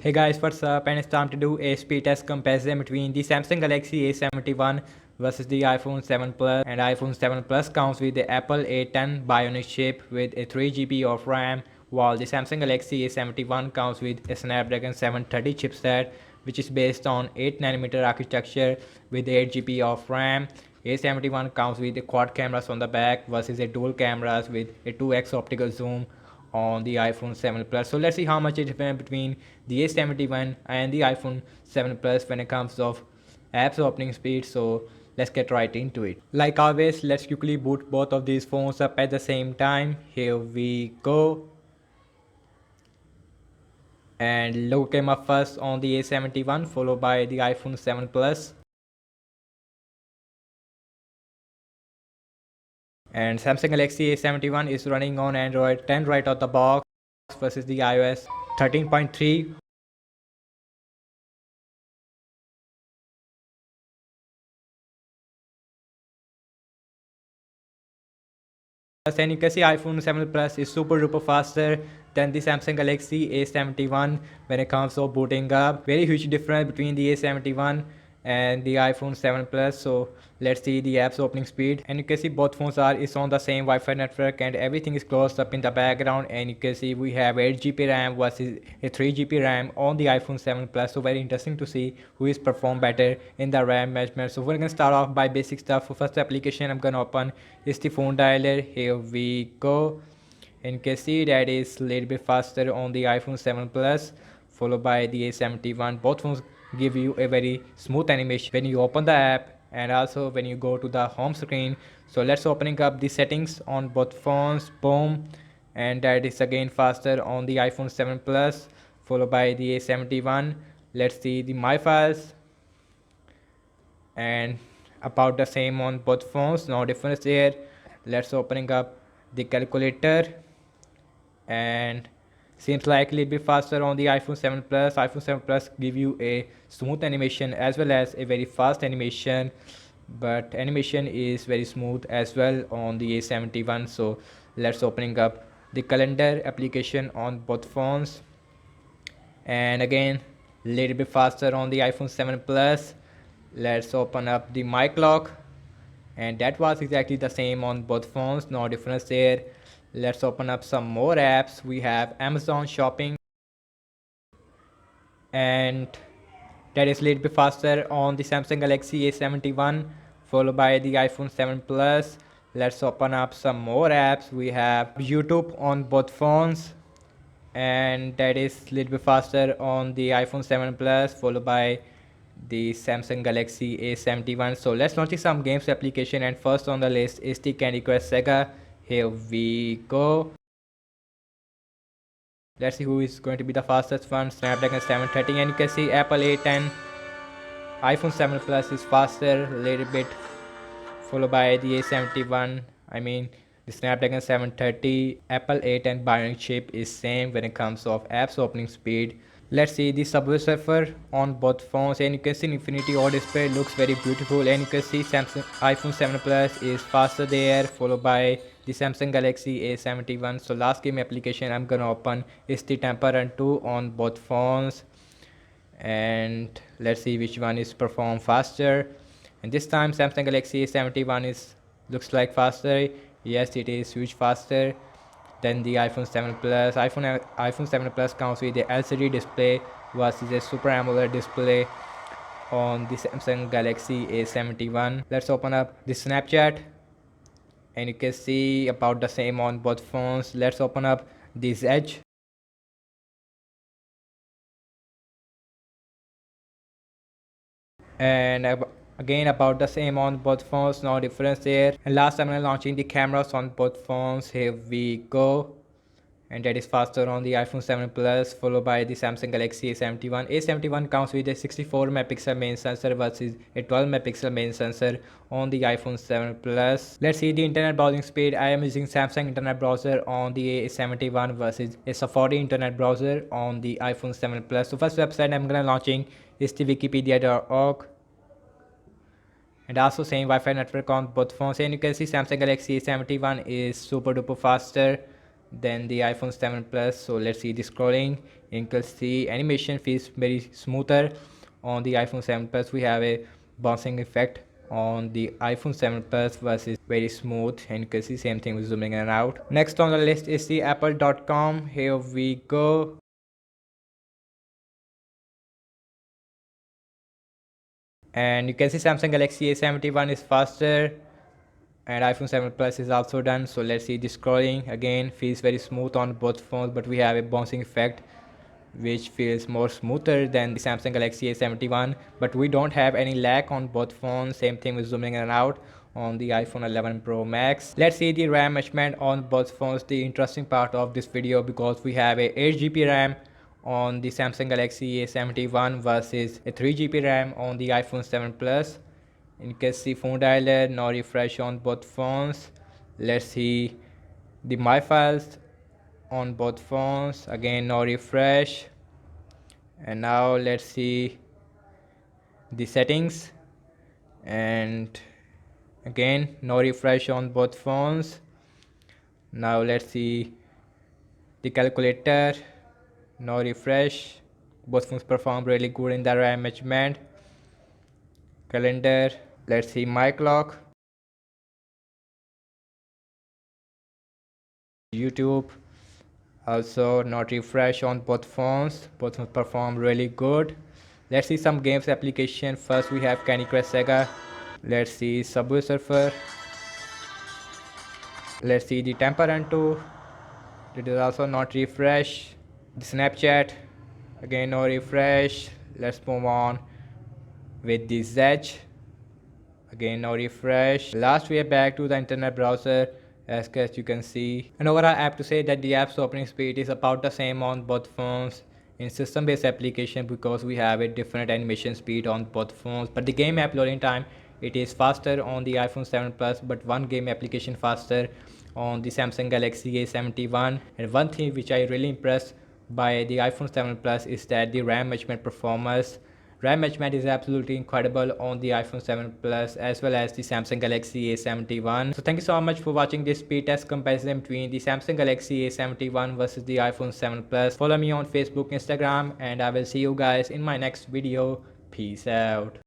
Hey guys, what's up? And it's time to do a speed test comparison between the Samsung Galaxy A71 versus the iPhone 7 Plus. And iPhone 7 Plus comes with the Apple A10 Bionic chip with a 3 GB of RAM, while the Samsung Galaxy A71 comes with a Snapdragon 730 chipset, which is based on 8nm architecture with 8 GB of RAM. A71 comes with the quad cameras on the back versus a dual cameras with a 2x optical zoom on the iPhone 7 Plus. So let's see how much is different between the A71 and the iPhone 7 Plus when it comes of apps opening speed. So let's get right into it. Like always, let's quickly boot both of these phones up at the same time. Here we go. And logo came up first on the A71, followed by the iPhone 7 Plus. And Samsung Galaxy A71 is running on Android 10 right out the box versus the iOS 13.3. And you can see iPhone 7 Plus is super duper faster than the Samsung Galaxy A71 when it comes to booting up. Very huge difference between the A71 and the iPhone 7 Plus. So let's see the app's opening speed. And you can see both phones are on the same Wi-Fi network and everything is closed up in the background. And you can see we have 8 GB RAM versus a 3 GB RAM on the iPhone 7 Plus. So very interesting to see who is perform better in the RAM management. So we're gonna start off by basic stuff. For first application I'm gonna open is the phone dialer. Here we go. And you can see that is a little bit faster on the iPhone 7 Plus, followed by the A71. Both phones give you a very smooth animation when you open the app and also when you go to the home screen. So let's opening up the settings on both phones. Boom. And that is again faster on the iPhone 7 Plus, followed by the A71. Let's see the my files, and about the same on both phones, no difference there. Let's opening up the calculator, and seems like a little bit faster on the iPhone 7 Plus. iPhone 7 Plus give you a smooth animation as well as a very fast animation, but animation is very smooth as well on the A71. So let's opening up the calendar application on both phones, and again little bit faster on the iPhone 7 Plus. Let's open up the my clock, and that was exactly the same on both phones, no difference there. Let's open up some more apps. We have Amazon shopping, and that is a little bit faster on the Samsung Galaxy A71, followed by the iPhone 7 Plus. Let's open up some more apps. We have YouTube on both phones, and that is a little bit faster on the iPhone 7 Plus, followed by the Samsung Galaxy A71. So let's launch some games application, and first on the list is the Candy Crush Saga. Here we go. Let's see who is going to be the fastest one. Snapdragon 730, and you can see Apple A10. iPhone 7 Plus is faster a little bit, followed by the A71. I mean the Snapdragon 730. Apple A10 Bionic chip is same when it comes of apps opening speed. Let's see the Subway Surfer on both phones, and you can see Infinity O display looks very beautiful, and you can see Samsung iPhone 7 Plus is faster there, followed by the Samsung Galaxy A71. So last game application I'm gonna open is the Temple Run 2 on both phones, and let's see which one is perform faster. And this time Samsung Galaxy A71 is looks like faster. Yes, it is huge faster than the iPhone 7 Plus. iPhone 7 Plus comes with the LCD display versus a Super AMOLED display on the Samsung Galaxy A71. Let's open up the Snapchat, and you can see about the same on both phones. Let's open up this Edge, and again about the same on both phones, no difference there. And last I'm launching the cameras on both phones. Here we go. And that is faster on the iPhone 7 Plus, followed by the Samsung Galaxy A71. A71 comes with a 64 megapixel main sensor versus a 12 megapixel main sensor on the iPhone 7 Plus. Let's see the internet browsing speed. I am using Samsung internet browser on the A71 versus a Safari internet browser on the iPhone 7 Plus. So first website I'm gonna launching is the wikipedia.org, and also same Wi-Fi network on both phones. And you can see Samsung Galaxy A71 is super duper faster than the iPhone 7 Plus. So let's see the scrolling. You can see animation feels very smoother on the iPhone 7 Plus. We have a bouncing effect on the iPhone 7 Plus versus very smooth, and you can see same thing with zooming in and out. Next on the list is the apple.com. Here we go. And you can see Samsung Galaxy A71 is faster and iPhone 7 Plus is also done. So let's see the scrolling. Again, feels very smooth on both phones, but we have a bouncing effect which feels more smoother than the Samsung Galaxy A71, but we don't have any lag on both phones. Same thing with zooming in and out on the iPhone 11 Pro Max. Let's see the RAM measurement on both phones, the interesting part of this video, because we have a 8GB RAM on the Samsung Galaxy A71 versus a 3GB RAM on the iPhone 7 Plus. And you can see phone dialer, now refresh on both phones. Let's see the my files on both phones. Again, now refresh. And now let's see the settings, and again now refresh on both phones. Now let's see the calculator, now refresh. Both phones perform really good in the RAM management. Calendar, let's see my clock, YouTube, also not refresh on both phones. Both phones perform really good. Let's see some games application. First we have Candy Crush Saga. Let's see Subway Surfer. Let's see the Temper Run 2. It is also not refresh. The Snapchat, again no refresh. Let's move on with the Zedge. Again no refresh. Last we are back to the internet browser, as you can see. And overall I have to say that the app's opening speed is about the same on both phones in system based application, because we have a different animation speed on both phones. But the game app loading time, it is faster on the iPhone 7 Plus, but one game application faster on the Samsung Galaxy A71. And one thing which I really impressed by the iPhone 7 Plus is that the RAM management performance. RAM management is absolutely incredible on the iPhone 7 Plus as well as the Samsung Galaxy A71. So thank you so much for watching this speed test comparison between the Samsung Galaxy A71 versus the iPhone 7 Plus. Follow me on Facebook, Instagram, and I will see you guys in my next video. Peace out.